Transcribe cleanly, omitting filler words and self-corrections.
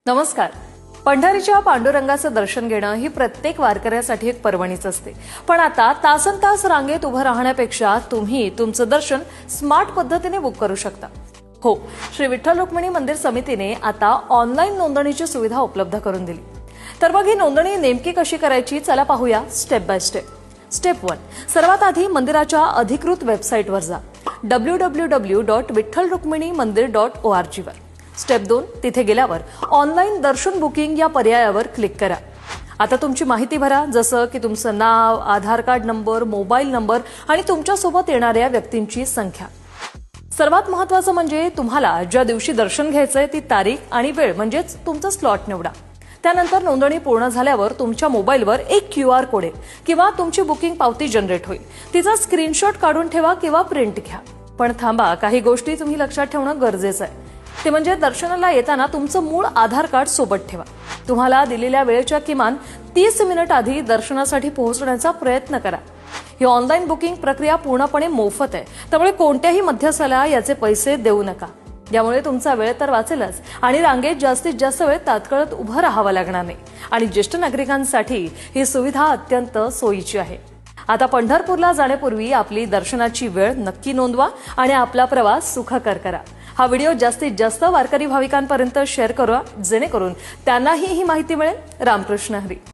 नमस्कार. पंढरीच्या पांडुरंगाचं दर्शन घेणं ही प्रत्येक वारकऱ्यासाठी एक पर्वणीच असते. पण आता तासनतास रांगेत उभं राहण्यापेक्षा तुम्ही तुमचं दर्शन स्मार्ट पद्धतीने बुक करू शकता. हो, श्री विठ्ठल रुक्मिणी मंदिर समितीने आता ऑनलाईन नोंदणीची सुविधा उपलब्ध करून दिली. तर मग ही नोंदणी नेमकी कशी करायची, चला पाहूया स्टेप बाय स्टेप. स्टेप 1. सर्वात आधी मंदिराच्या अधिकृत वेबसाईटवर जा, www.vittalrukminimandir.org वर. स्टेप 2. तिथे गेल्यावर ऑनलाईन दर्शन बुकिंग या पर्यायावर क्लिक करा. आता तुमची माहिती भरा, जसं की तुमचं नाव, आधार कार्ड नंबर, मोबाईल नंबर आणि तुमच्यासोबत येणाऱ्या व्यक्तींची संख्या. सर्वात महत्त्वाचं म्हणजे तुम्हाला ज्या दिवशी दर्शन घ्यायचंय ती तारीख आणि वेळ म्हणजेच तुमचं स्लॉट निवडा. त्यानंतर नोंदणी पूर्ण झाल्यावर तुमच्या मोबाईलवर एक QR कोड किंवा तुमची बुकिंग पावती जनरेट होईल. तिचा स्क्रीनशॉट काढून ठेवा किंवा प्रिंट घ्या. पण थांबा, काही गोष्टी तुम्ही लक्षात ठेवणं गरजेचं आहे. ते म्हणजे दर्शनाला येताना तुमचं मूळ आधार कार्ड सोबत ठेवा. तुम्हाला दिलेल्या वेळेच्या किमान 30 मिनिट आधी दर्शनासाठी पोहोचण्याचा प्रयत्न करा. ही ऑनलाईन बुकिंग प्रक्रिया पूर्णपणे मोफत आहे, त्यामुळे कोणत्याही मध्यस्थाला याचे पैसे देऊ नका. यामुळे तुमचा वेळ तर वाचेलच आणि रांगेत जास्तीत जास्त वेळ तात्काळत उभं राहावं लागणार नाही. आणि ज्येष्ठ नागरिकांसाठी ही सुविधा अत्यंत सोयीची आहे. आता पंढरपूरला जाण्यापूर्वी आपली दर्शनाची वेळ नक्की नोंदवा आणि आपला प्रवास सुखकर करा. हा व्हिडिओ जास्तीत जास्त वारकरी भाविकांपर्यंत शेअर करा, जेणेकरून त्यांनाही ही माहिती मिळेल. रामकृष्ण हरी.